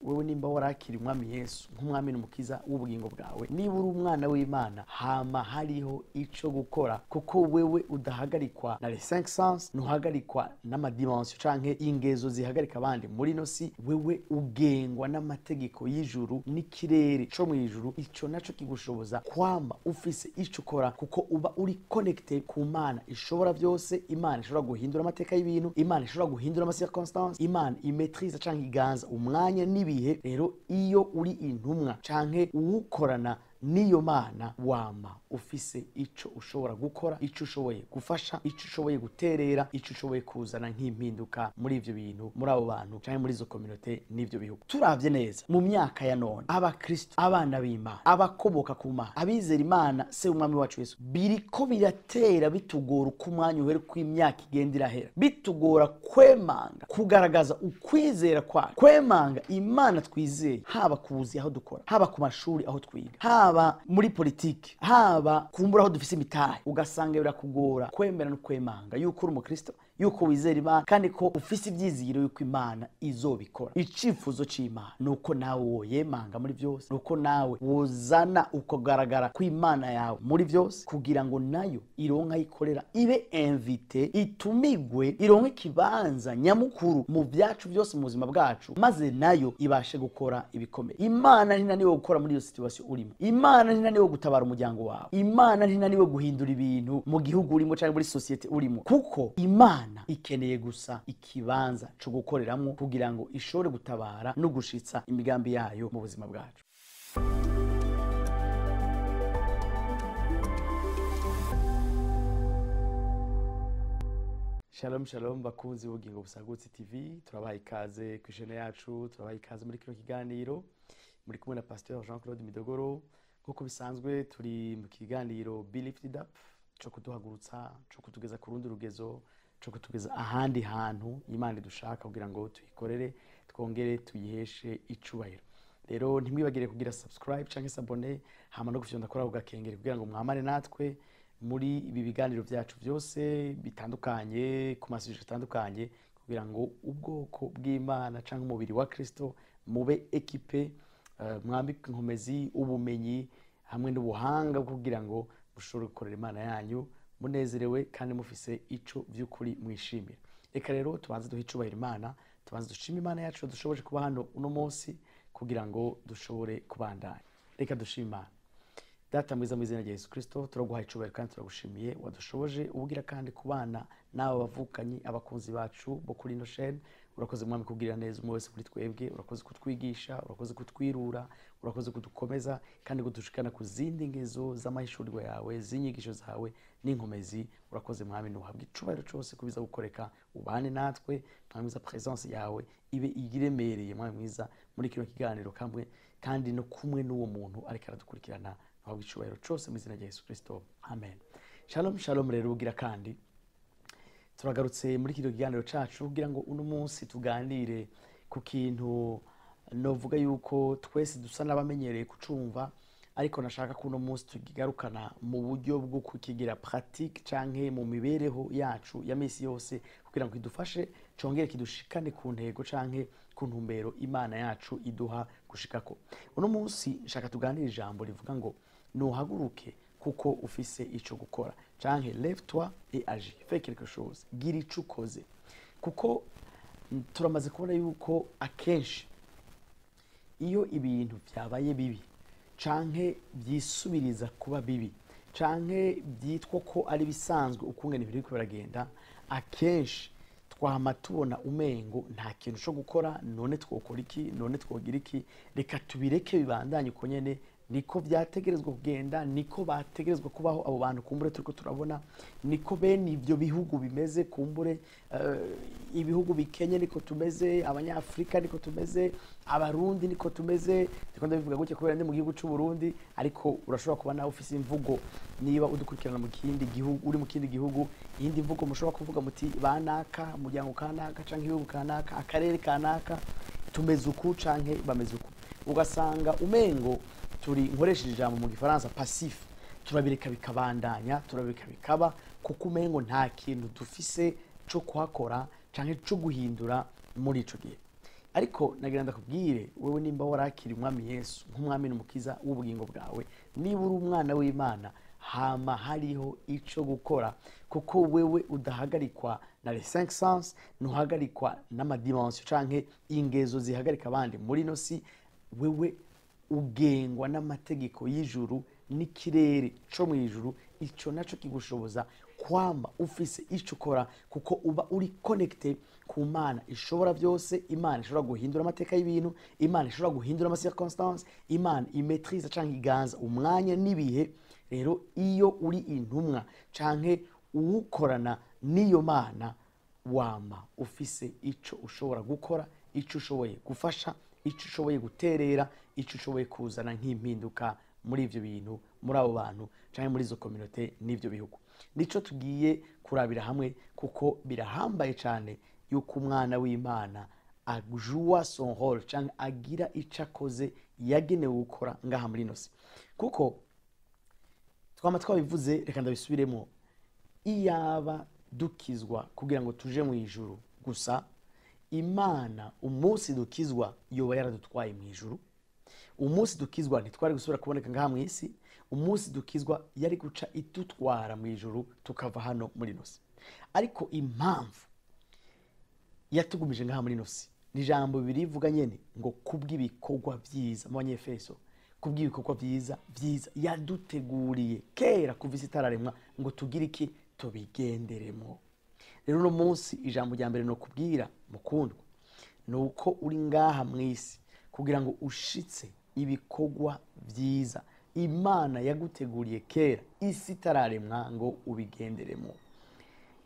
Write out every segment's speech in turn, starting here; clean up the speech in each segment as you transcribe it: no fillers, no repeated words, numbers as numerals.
wewe nimba warakira umwami Yesu nk'umwami n'umukiza w'ubugingo bwawe, niba uri umwana w'Imana hama hariho ico gukora, kuko wewe udahagarikwa na les cinq sens, ntuhagarikwa n'amadimension canke ingezo zihagarika abandi muri no si. Wewe ugengwa n'amategeko y'ijuru n'ikirere co mw'ijuru. Ico naco kigushoboza kwama ufise ico ukora, kuko uba uri connected ku Mana ishobora byose. Imana ishobora guhindura amateka y'ibintu, Imana ishobora guhindura ama circonstances, Imana imetrize canke iganza umwanya n'ibihe. Rero iyo uri intumwa canke uwukorana niyo Mana, wama ufise ico ushobora gukora, ico ushoboye gufasha, ico ushoboye guterera, ico ushoboye kuzana nk'impinduka muri ivyo bintu, muri abo bantu canke muri izo communauté n'ivyo bihugu. Turavye neza mu myaka ya none, abakristo, abana b'Imana, abakomoka ku Mana, abizera Imana se umwami wacu Yesu, biriko biratera bitugora uko umwanya uhera, uko imyaka igenda irahera, bitugora kwemanga kugaragaza ukwizera kwayo, kwemanga Imana twizeye, haba ku buzi aho dukora, haba ku mashuri aho twiga, haba muri politiki, haba kumbura aho dufise imitahe. Ugasanga birakugora kwemera no kwemanga yuko uri umukristo, yuko wizera Imana, kandi ko ufise ivyizigiro yuko Imana izobikora. Icifuzo c'Imana nuko nawe woyemanga muri vyose, nuko nawe wozana ukogaragara ku Imana yawe muri vyose, kugira ngo nayo ironka yikorera, ibe invite, itumigwe, ironke kibanza nyamukuru mu vyacu vyose mu buzima bwacu, maze nayo ibashe gukora ibikomeye. Imana ntinaniwe gukora muri iyo situation urimo, Imana ntinaniwe gutabara umuryango wawe, Imana ntinaniwe guhindura ibintu mu gihugu urimo canke muri societe urimo, kuko Imana ikeneye gusa ikibanza cyo gukoreramwo kugira ngo ishobore gutabara no gushitsa imigambi yayo mu buzima bwacu. Shalom shalom bakunzi b'Ubugingo Busagutse TV, turabaha ikaze ku ishene yacu, turabaha ikaze muri kino kiganiro. Muri kumwe na Pasteur Jean-Claude Midogoro. Nk'uko bisanzwe turi mu kiganiro Be Lifted Up, cyo kuduhagurutsa, cyo kutugeza ku rundi rugezo, cyo kutugeza ahandi hantu Imana dushaka kugira ngo tuyikorere, twongere tuyiheshe icubahiro. Rero ntimwibagire kugira subscribe canke s'abonner, hama no gufyonda kora ugakengera kugira ngo mwamane natwe muri ibi biganiro byacu byose bitandukanye, ku masuje atandukanye, kugira ngo ubwoko bw'Imana canke umubiri wa Kristo mube equipe, mwambike inkomezi, ubumenyi hamwe n'ubuhanga kugira ngo mushobore gukorera Imana yanyu munezerewe kandi mufise ico vy'ukuri mwishimira. Reka rero tubanze duhe icubahiro Imana, tubanze dushime Imana yacu dushoboje kuba hano uno munsi kugira ngo dushobore kubandanya. Reka dushime Imana. Data mwiza mu izina rya Yesu Kristo, turaguha icubahiro kandi turagushimiye wadushoboje ubugira kandi kubana n'abo bavukanyi, abakunzi bacu bo kuri ino chaîne. Urakoze mwami kugira neza umwe wese kuri twebwe, urakoze kutwigisha, urakoze kutwirura, urakoze kudukomeza kandi kudushikana ku zindi ngezo z'amahishurirwa yawe, z'inyigisho zawe n'inkomezi. Urakoze mwami, nuhabwa icubahiro cyose kubiza gukoreka, ubane natwe mwami mwiza, presence yawe ibe igiremereye mwami mwiza muri kino kiganiro kandi no kumwe n'uwo muntu ariko aradukurikirana. Nuhabwa icubahiro cyose mu izina rya Yesu Kristo, amen. Shalom shalom. Rero ugira kandi turagarutse muri kino kiganiro cacu kugira ngo uno munsi tuganire ku kintu novuga yuko twese dusa n'abamenyereye kucumva, ariko nashaka ko uno munsi tukigarukana mu buryo bwo kukigira pratique canke mu mibereho yacu ya misi yose, kugira ngo kidufashe congere kidushikane ku ntego canke ku ntumbero Imana yacu iduha gushikako. Uno munsi nshaka tuganire ijambo rivuga ngo nuhaguruke kuko ufise ico gukora, canke lève-toi et agis, fais quelque chose, gira ico ukoze. Kuko turamaze kubona yuko akenshi iyo ibintu byabaye bibi canke byisubiriza kuba bibi canke byitwa ko ari bisanzwe ukungene biri biragenda, akenshi twama tubona umengo nta kintu cyo gukora, none twokora iki, none twogira iki, reka tubireke bibandanye uko nyene, niko byategerezwa kugenda, niko bategerezwa kubaho abo bantu kumbure turiko turabona, niko bene ivyo bihugu bimeze kumbure, ibihugu bikenye niko tumeze, abanyafrika niko tumeze, abarundi niko tumeze. Ndiko ndabivuga gutya kubera ndi mu gihugu cy'u Burundi, ariko urashobora kuba nawe ufise imvugo, niba udukurikirana mu kindi gihugu, uri mu kindi gihugu, iyindi mvugo mushobora kuvuga muti banaka, umuryango kanaka canke igihugu kanaka, akarere kanaka tumeze uku canke bameze uku. Ugasanga umengo turi nkoresheje ijambo mu gifaransa passif, turabireka bikabandanya, turabireka bikaba, kuko umengo nta kintu dufise cyo kuhakora canke cyo guhindura muri ico gihe. ariko nagira ndakubwire wewe nimba warakira umwami Yesu nk'umwami n'umukiza w'ubugingo bwawe, niba uri umwana w'Imana, hama hariho ico gukora, kuko wewe udahagarikwa na les cinq sens, ntuhagarikwa n'amadimension canke ingezo zihagarika abandi muri no si. Wewe ugengwa n'amategeko y'ijuru n'ikirere co mw'ijuru, ico naco kigushoboza kwama ufise ico ukora, kuko uba uri connecte ku Mana ishobora byose. Imana ishobora guhindura amateka y'ibintu, Imana ishobora guhindura ama circonstances, Imana imetrize canke iganza umwanya n'ibihe. Rero iyo uri intumwa canke uwukorana n'iyo Mana, wama ufise ico ushobora gukora, ico ushoboye gufasha, ico ushoboye guterera, ico ushoboye kuzana nk'impinduka muri ivyo bintu, muri abo bantu canke muri izo communauté n'ivyo bihugu. Nico tugiye kurabira hamwe, kuko birahambaye cane yuko umwana w'Imana ajua son rôle canke agira ico akoze yagenewe gukora ngaha muri ino si. Kuko twama twabivuze, reka ndabisubiremo, iyaba dukizwa kugira ngo tuje mu ijuru gusa, Imana umunsi dukizwa yoba yaradutwaye mu ijuru. Umunsi dukizwa ntitwari gusubira kuboneka ngaha mu isi. Umunsi dukizwa yari guca idutwara mu ijuru tukava hano muri ino si. Ariko impamvu yatugumije ngaha muri ino si ni ijambo birivuga nyene ngo kubw'ibikorwa vyiza mu Banyefeso, kubw'ibikorwa vyiza yaduteguriye kera kuva isi itararemwa ngo tugire iki, tubigenderemo. Rero uno munsi ijambo rya mbere no kubwira mukundwa, nuko uri ngaha mu isi kugira ngo ushitse ibikorwa vyiza Imana yaguteguriye kera isi itararemwa ngo ubigenderemo.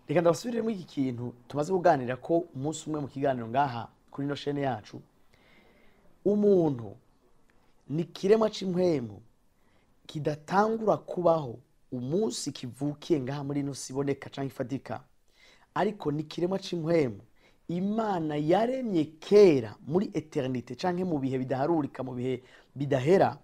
Reka ndabasubiremo iki kintu tumaze kuganira ko umunsi umwe mu kiganiro ngaha kuri no chaîne yacu. Umuntu ni kirema c'impwemu kidatangura kubaho umunsi kivukiye ngaha muri no siboneka canke ifatika, ariko ni kirema c'impwemu Imana yaremye kera muri eternité canke mu bihe bidaharurika, mu bihe bidahera.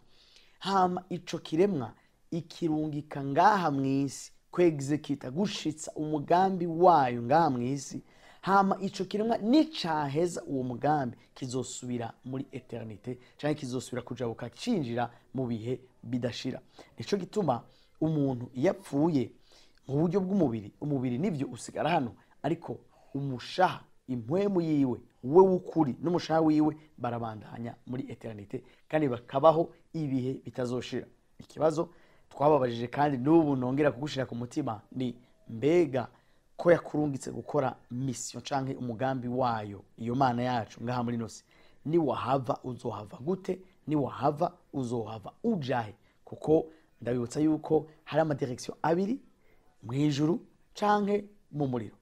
Hama ico kiremwa ikirungika ngaha mw'isi kwexecute, gushitsa umugambi wayo ngaha mw'isi. Hama ico kiremwa nicaheza uwo mugambi kizosubira muri eternité canke kizosubira kujabuka cinjira mu bihe bidashira. Nico gituma umuntu yapfuye mu buryo bw'umubiri, umubiri nivyo usigara hano, ariko umushaha, impwemu yiwe, we w'ukuri n'umushaha wiwe barabandanya muri eternité kandi bakabaho ibihe bitazoshira. Ikibazo twababajije kandi n'ubu nongera kugushira ku mutima ni mbega ko yakurungitse gukora mission canke umugambi wayo iyo Mana yacu ngaha muri nosi, ni wahava uzohava gute? Ni wahava uzohava ujahe? Kuko ndabibutsa yuko hari amadirection abiri mu ijuru canke mu muriro,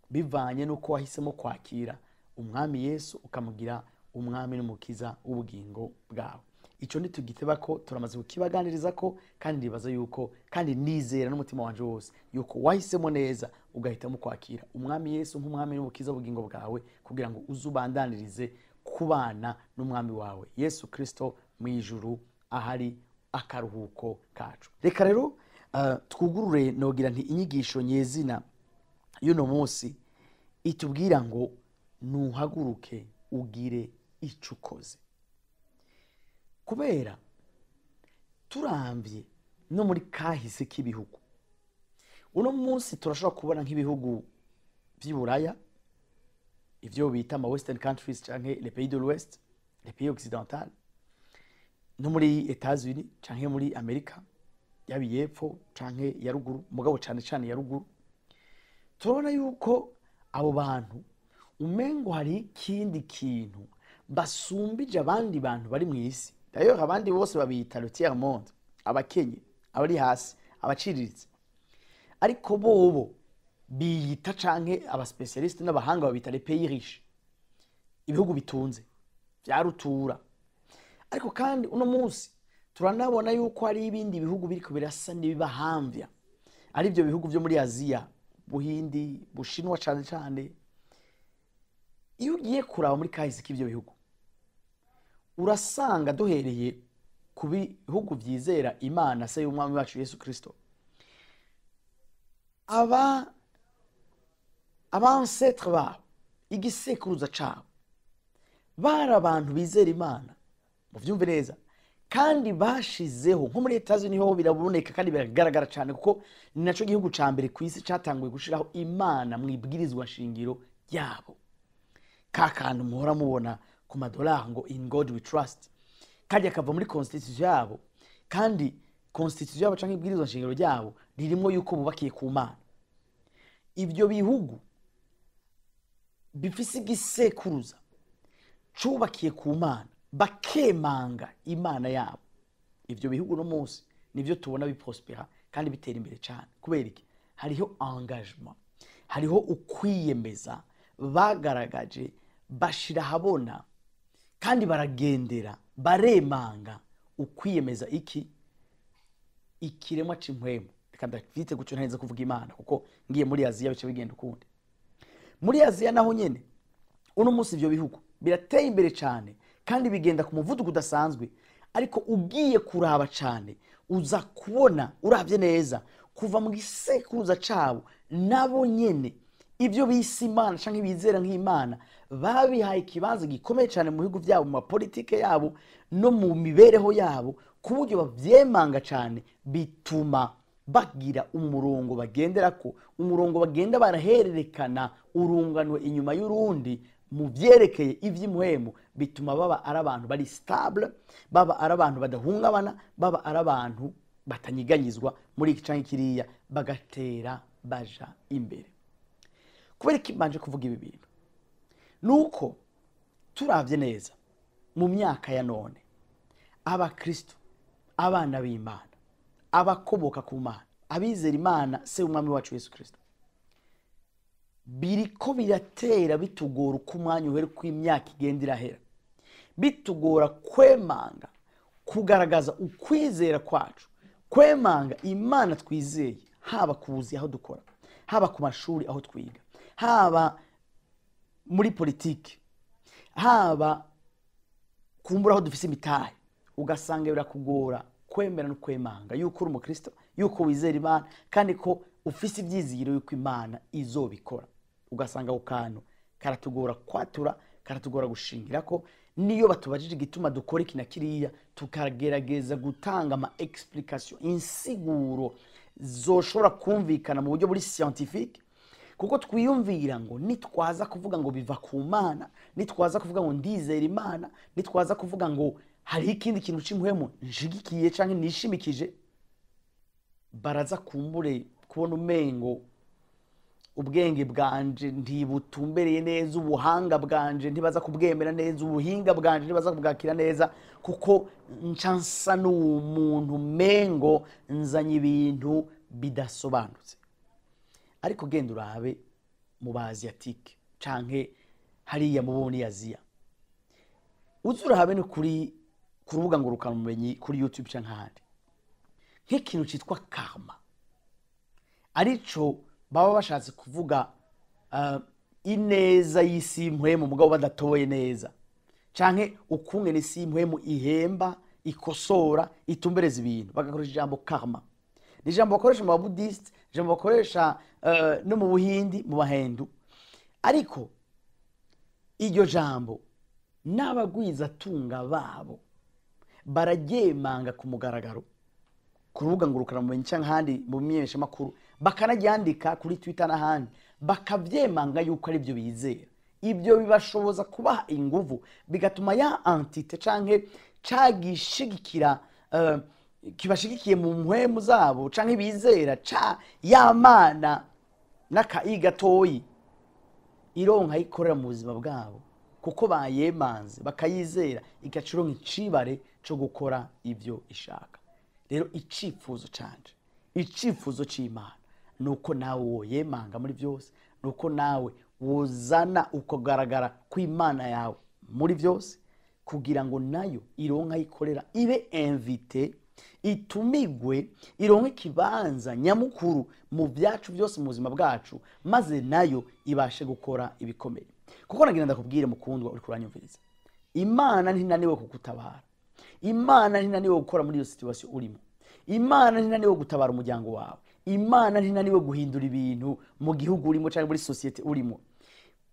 bivanye nuko wahisemo kwakira umwami Yesu ukamugira umwami n'umukiza w'ubugingo bwawe. Ico nitugiteba ko turamaze kukibaganiriza ko, kandi ndibaza yuko kandi nizera n'umutima wanje wose yuko wahisemo neza ugahitamo kwakira umwami Yesu nk'umwami n'umukiza w'ubugingo bwawe, kugira ngo uzubandanirize kubana n'umwami wawe Yesu Kristo mu ijuru ahari akaruhuko kacu. Reka rero twugurure nogira nti inyigisho nyezina y'uno munsi itubwira ngo nuhaguruke ugire ico ukoze. Kubera turambye no muri kahise k'ibihugu, uno munsi turashobora kubona nk'ibihugu vy'Iburaya, ivyo bita ama western countries canke les pays de l'ouest, les pays occidentaux, no muri Etats-Unis canke muri Amerika yabi yepfo canke ya ruguru, mugabo cane cane ya ruguru, turabona yuko abo bantu umengo hari ikindi kintu basumbije abandi bantu bari mu isi. D'ailleurs abandi bose babita le tiers monde, abakenye, abari hasi, abaciriritse, ariko bobo biyita canke aba specialist n'abahanga babita les pays riches, ibihugu bitunze vya rutura. Ariko kandi uno munsi turanabona yuko hari ibindi bihugu biriko birasa n'ibibahamvya, ari byo bihugu vyo muri Aziya, Buhindi, Bushinwa cane cane. Iyo ugiye kuraba muri kahise k'ivyo bihugu, urasanga duhereye ku bihugu vyizera Imana se y'umwami wacu Yesu Kristo, ancêtre babo, igisekuruza cabo bari abantu bizera Imana muvyumve neza kandi bashizeho nko muri Etazi niho biraboneka kandi biragaragara cyane kuko ni naco gihugu ca mbere ku isi catanguye gushiraho Imana mwibwirizwa shingiro yabo kakantu muhora mubona ku madolari ngo in God we trust kandi akava muri constitution yabo kandi constitution yabo canke ibwirizwa shingiro ryabo ririmo yuko bubakiye ku Mana. Ibyo bihugu bifise igisekuruza cubakiye ku Mana bakemanga Imana yabo, ivyo bihugu no munsi nivyo tubona biprospera kandi bitera imbere cyane. Kubera iki? Hariho engagement, hariho ukwiyemeza bagaragaje, bashira habona kandi baragendera, baremanga ukwiyemeza iki ikiremwa c'impwemu. Reka ndafite gucyo naheze kuvuga Imana kuko ngiye muri Aziya bice bigenda ukundi. Muri Aziya naho nyene uno munsi ivyo bihugu birateye imbere cyane kandi bigenda ku muvuduko udasanzwe, ariko ugiye kuraba cyane uza kubona uravye neza kuva mu gisekuruza cabo nabo nyene ivyo bise Imana canke bizera nk'Imana babihaye ikibanza gikomeye cyane mu bihugu byabo, mu politike yabo no mu mibereho yabo, ku buryo bavyemanga cyane bituma bagira umurongo bagenderako, umurongo bagenda barahererekana urunganwe inyuma y'urundi mu vyerekeye ivy'imwemu, bituma baba ari abantu bari stable, baba ari abantu badahungabana, baba ari abantu batanyiganyizwa muri iki canke kiriya, bagatera baja imbere. Kubera iki mbanje kuvuga ibi bintu? Nuko turavye neza mu myaka ya none abakristo, abana b'Imana, abakoboka ku Mana, abizera Imana se umwami wacu Yesu Kristo, biriko biratera bitugora uko umwanya uhere ko imyaka igenda irahera, bitugora kwemanga kugaragaza ukwizera kwacu, kwemanga Imana twizeye, haba ku buzi aho dukora, haba ku mashuri aho twiga, haba muri politiki, haba kumbura aho dufise imitahe, ugasanga birakugora kwemera no kwemanga yuko uri umukristo, yuko wizera Imana kandi ko ufise ibyizigiro yuko Imana izobikora. Ugasanga ako kantu karatugora kwatura, karatugora gushingira ko niyo batubajije igituma dukora iki na kiriya, tukagerageza gutanga ama explication, insiguro zoshobora kumvikana mu buryo buri scientifique, kuko twiyumvira ngo nitwaza kuvuga ngo biva ku Mana, nitwaza kuvuga ngo ndizera Imana, nitwaza kuvuga ngo hari ikindi kintu cy'impuhemu nshigikiye canke nishimikije, baraza kumbure kubona umengo ubwenge bwanje ntibutumbereye neza, ubuhanga bwanje ntibaza kubwemera neza, ubuhinga bwanje ntibaza kubwakira neza, kuko ncansa n'umuntu mengo nzanye ibintu bidasobanutse. Ariko genda urabe mu Baasiatike canke hariya mu boni Aziya, uzurabe no kuri kurubuga ngurukana ubumenyi kuri YouTube canke ahandi, nk'ikintu citwa karma, arico baba bashatse kuvuga ineza y'isi impwemu mugabo badatoye neza, canke ukungene isi impwemu ihemba, ikosora, itumbereza ibintu, bagakoresha ijambo karma. Ni ijambo bakoresha mu Babuddhist, ijambo bakoresha no mu Buhindi, mu Bahindu. Ariko iryo jambo n'abagwiza tunga babo bararyemanga ku mugaragaro ku rubuga ngurukana ubumenyi canke ahandi mu myesha makuru, bakanaryandika kuri Twitter n'ahandi, bakavyemanga yuko ari byo bizera. Ibyo bibashoboza kubaha inguvu, bigatuma ya entite canke cagishigikira kibashigikiye mu mpwemu zabo canke bizera ca ya Mana n'akayi gatoyi ironka ikorera mu buzima bwabo, kuko bayemanze bakayizera, igaciro nk'icibare cyo gukora ibyo ishaka. Rero icifuzo canje, icifuzo c'Imana nuko nawe woyemanga muri byose, nuko nawe wozana ukogaragara ku Imana yawe muri byose, kugira ngo nayo ironka ikorera, ibe invité, itumigwe, ironke kibanza nyamukuru mu byacu byose mu buzima bwacu, maze nayo ibashe gukora ibikomeye. Kuko nagira ndakubwire mukundwa uri kuranyumviriza, Imana ntinaniwe kugutabara, Imana ntinaniwe gukora muri iyo situation urimo, Imana ntinaniwe gutabara umuryango wawe, Imana ntinaniwe guhindura ibintu mu gihugu urimo cyangwa muri societe urimo,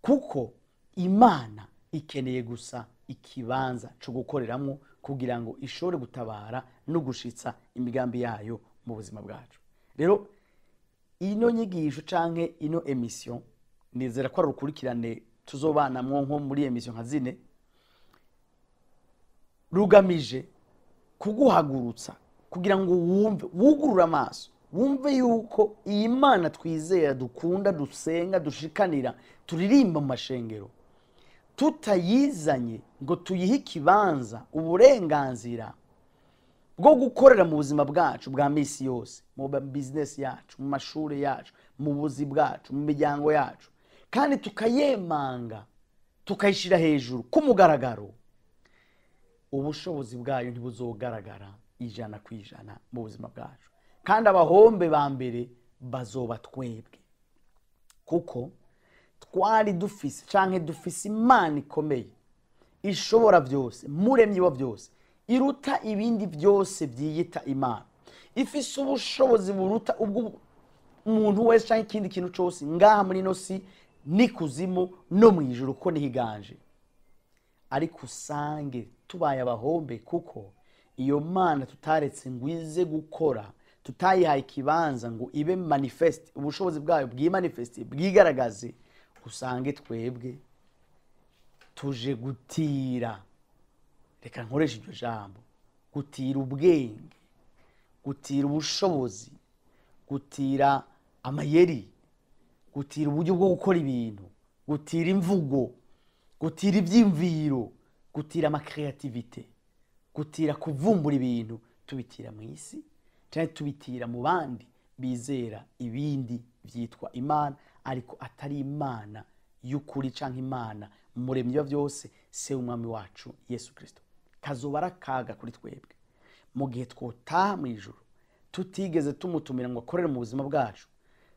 kuko Imana ikeneye gusa ikibanza cyo gukoreramo kugira ngo ishobore gutabara no gushitsa imigambi yayo mu buzima bwacu. Rero ino nyigisho canke ino emission nizera ko ari urukurikirane tuzobanamwo nko muri emission nka zine, rugamije kuguhagurutsa kugira ngo wumve, wugurura amaso, wumve yuko iyi Mana twizera, dukunda, dusenga, dushikanira, turirimba mu mashengero, tutayizanye ngo tuyihe ikibanza, uburenganzira bwo gukorera mu buzima bwacu bwa misi yose, mu business yacu, mu mashuri yacu, mu buzi bwacu, mu miryango yacu, kandi tukayemanga, tukayishira hejuru ku mugaragaro, ubushobozi bwayo ntibuzogaragara 100% mu buzima bwacu. Kandi abahombe ba mbere bazoba twebwe, kuko twari dufise canke dufise Imana ikomeye ishobora byose, muremyi wa byose, iruta ibindi byose byiyita Imana, ifise ubushobozi buruta ubwo umuntu wese canke ikindi kintu cyose ngaha muri no si n'ikuzimu no mu ijuru ko nihiganje. Ariko usange tubaye abahombe kuko iyo Mana tutaretse ngwize gukora, tutayihaye ikibanza ngo ibe manifest, ubushobozi bwayo bwimanifeste, bwigaragaze, usange twebwe tuje gutira, reka nkoresha iryo jambo, gutira ubwenge, gutira ubushobozi, gutira amayeri, gutira uburyo bwo gukora ibintu, gutira imvugo, gutira ibyimviro, gutira ama creativity, gutira kuvumbura ibintu, tubitira mu isi cyangwa tubitira mu bandi bizera ibindi byitwa Imana, ariko atari Imana y'ukuri canke Imana muremyi wa byose, se umwami wacu Yesu Kristo. Kazoba arakaga kuri twebwe mu gihe twotaha mu ijuru tutigeze tumutumira ngo akorere mu buzima bwacu,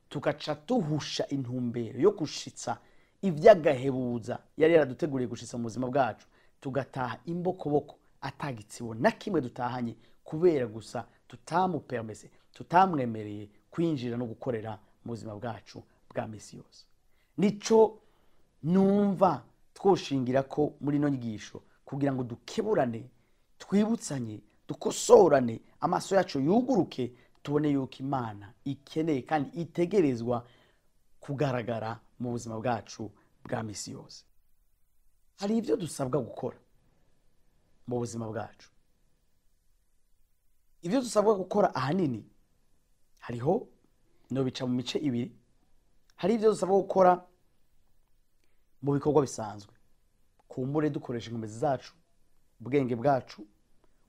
tugaca tuhusha intumbero yo gushitsa ivy'agahebuza yari yaraduteguriye gushitsa mu buzima bwacu, tugataha imbokoboko atagitsibo na kimwe dutahanye, kubera gusa tutamupermese, tutamwemereye kwinjira no gukorera mu buzima bwacu bwa misi yose. Nico numva twoshingira ko muri no nyigisho, kugira ngo dukeburane, twibutsanye, dukosorane, amaso yacu yuguruke, tubone yuko Imana ikeneye kandi itegerezwa kugaragara mu buzima bwacu bwa misi yose. Hari ibyo dusabwa gukora mu buzima bwacu. Ibyo dusabwa gukora ahanini hariho no bica mu mice ibiri. Hari ibyo dusabwa gukora mu bikorwa bisanzwe, kumbure dukoresha inkomezi zacu, ubwenge bwacu,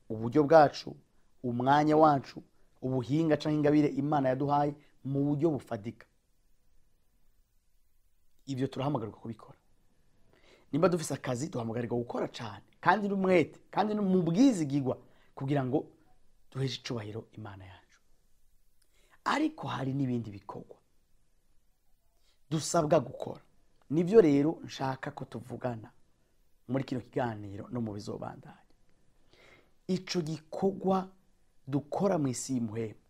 uburyo bwacu, umwanya wacu, ubuhinga canke ingabire Imana yaduhaye mu buryo bufadika. Ibyo turahamagarirwa kubikora. Nimba dufise akazi duhamagarirwa gukora cyane kandi n'umwete kandi mu bwizigirwa kugira ngo duheje icubahiro Imana yacu. Ariko hari n'ibindi bikorwa dusabwa gukora. Nivyo rero nshaka ko tuvugana muri kino kiganiro no mu bizobandanya. Ico gikorwa dukora mu isi y'umuhemu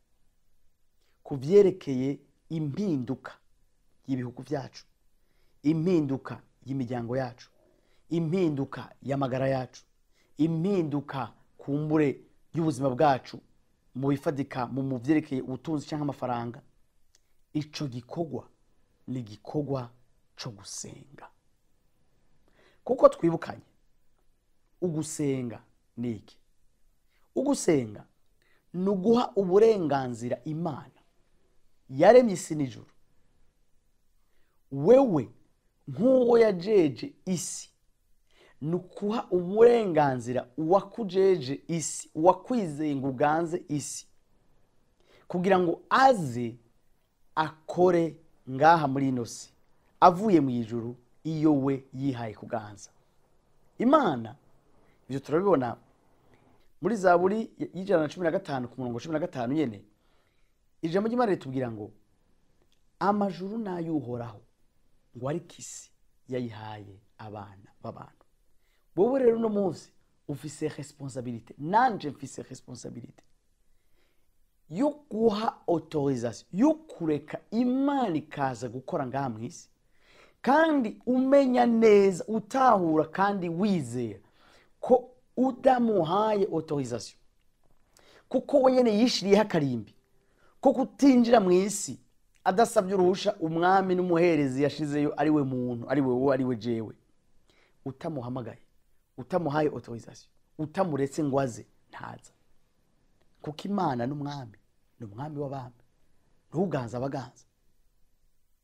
kuvyerekeye impinduka y'ibihugu byacu, impinduka y'imiryango yacu, impinduka y'amagara yacu, impinduka kumbure y'ubuzima bwacu mu bifadika mu vyerekeye ubutunzi cyangwa amafaranga. Ico gikorwa ni gikorwa cyo gusenga. Kuko twibukanye ugusenga niki? Ugusenga nuguha uburenganzira Imana yaremye isi n'ijuru, wewe nk'uwo yajeje isi, nukuha uburenganzira uwakujeje isi, uwakwizeye ngo uganze isi, kugira ngo aze akore ngaha muri ino si avuye mu ijuru iyo we yihaye kuganza. Imana ibyo turabibona muri Zaburi y'ijana na 15 ku murongo 15 nyene. Ijambo ry'Imana ritubwira ngo amajuru nayuhoraho ngo ari kisi yayihaye abana b'abantu. Wowe rero no munsi ufise responsabilité, nanje mfise responsabilité yo guha autorisation yo kureka Imana ikaza gukora ngaha mwisi, kandi umenya neza utahura kandi wizera ko udamuhaye autorisation, kuko we nyene yishiriyeho akarimbi ko kutinjira mu isi adasabye uruhusha umwami n'umuherezi yashizeyo ari we muntu, ari we wowe, ari we jewe, utamuhamagaye, utamuhaye autorisation, utamuretse ngo aze, ntaza. Kuko Imana n'umwami, n'umwami w'abami, ntuganza abaganza,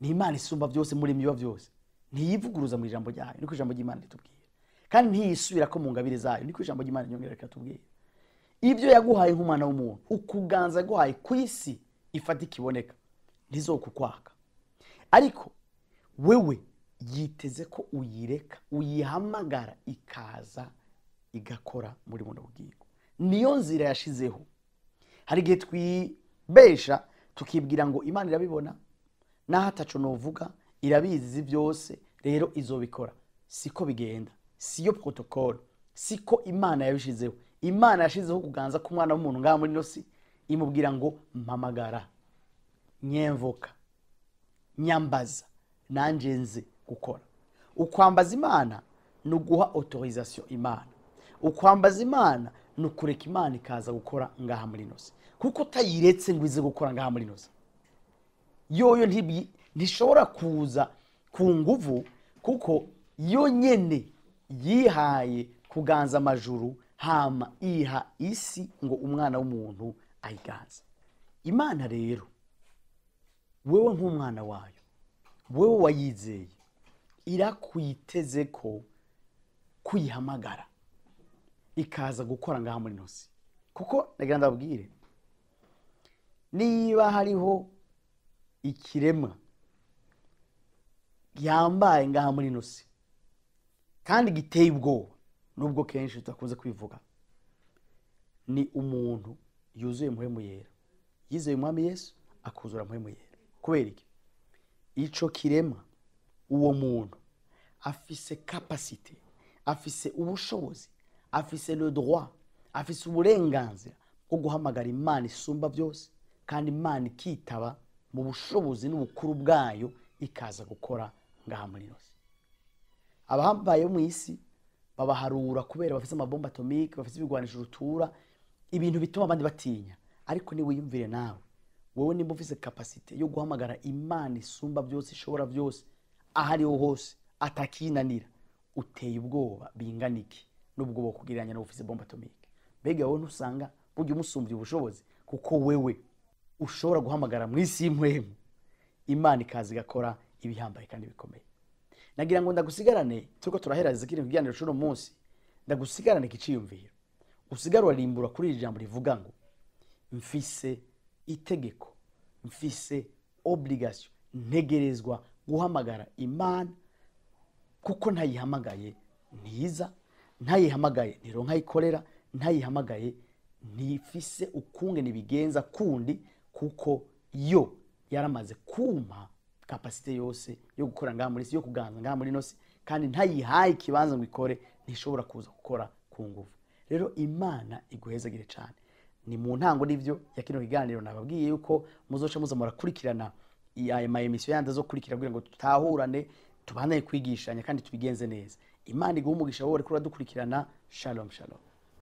ni Imana isumba byose muri miba byose, ntiyivuguruza mu ijambo ryayo, niko ijambo ry'Imana ritubwira, kandi ntiyisubira ko mu ngabire zayo, niko ijambo ry'Imana ryongera rikatubwira. Ibyo yaguhaye nk'umwana w'umuntu, ukuganza yaguhaye ku isi ifata ikiboneka, ntizokukwaka, ariko wewe yiteze ko uyireka, uyihamagara ikaza igakora muri buno bugingo. Niyo nzira yashizeho. Hari igihe twibesha tukibwira ngo Imana irabibona, naho ataco novuga, irabizi byose, rero izobikora. Siko bigenda, siyo protocole, siko Imana yabishizeho. Imana yashizeho kuganza k'umwana w'umuntu ngaha muri nosi, imubwira ngo mpamagara, nyemvoka, nyambaza, nanje nze gukora. Ukwambaza Imana ni uguha autorisation Imana. Ukwambaza Imana ni ukureka Imana ikaza gukora ngaha muri nosi, kuko utayiretse ngo ize gukora ngaha muri nosi, yoyo ntishobora kuza ku nguvu, kuko yo nyene yihaye kuganza amajuru, hama iha isi ngo umwana w'umuntu ayiganza. Imana rero, wewe nk'umwana wayo, wewe wayizeye, irakwiteze ko kuyihamagara ikaza gukora ngaha muri nosi. Kuko nagira ndabwire, niba hariho ikiremwa yambaye ngaha muri nosi kandi giteye ubwoba, nubwo kenshi tutakunze kwivuga, ni umuntu yuzuye mpwemu yera, yizeye umwami Yesu akuzura mpwemu yera. Kubera iki? Ico kiremwa, uwo muntu afise capacité, afise ubushobozi, afise le droit, afise uburenganzira bwo guhamagara Imana isumba byose, kandi Imana ikitaba mu bushobozi n'ubukuru bwayo ikaza gukora ngaha muri nosi. Abahambaye mu isi babaharura kubera bafise amabomba atomique, bafise ibigwanisho rutura, ibintu bituma abandi batinya. Ariko ni wiyumvire nawe, wowe nimba ufise capacité yo guhamagara Imana isumba byose, ishobora byose, ahariho hose, atakinanira, uteye ubwoba binganiki n'ubwo bwo kugiriranya no ufise bomba atomique. Mbega wowe ntusanga buryo umusumbye ubushobozi, kuko wewe ushobora guhamagara mu isi y'impwemu, Imana ikaza igakora ibihambaye kandi bikomeye. Nagira ngo ndagusigarane, turiko turahereza kiri kiganiro cy'uno munsi, ndagusigarane kiciyumviro, usigara urarimbura kuri iri jambo rivuga ngo mfise itegeko, mfise obligation, ntegerezwa guhamagara Imana, kuko ntayihamagaye ntiza, ntayihamagaye ntironka ikorera, ntayihamagaye ntifise ukunge nibigenza kundi, kuko yo yaramaze kumpa capacité yose yo gukora ngaha muri isi, yo kuganza ngaha muri nosi, kandi ntayihaye ikibanza ngo ikore, ntishobora kuza gukora ku nguvu. Rero Imana iguhezagire cyane. Ni mu ntango n'ivyo ya kino kiganiro nababwiye yuko muzoca muza murakurikirana aya ma emission yandi zo kurikira kugira ngo tutahurane, tubanaye kwigishanya kandi tubigenze neza. Imana iguha umugisha wowe kuri dukurikirana. Shalom shalom.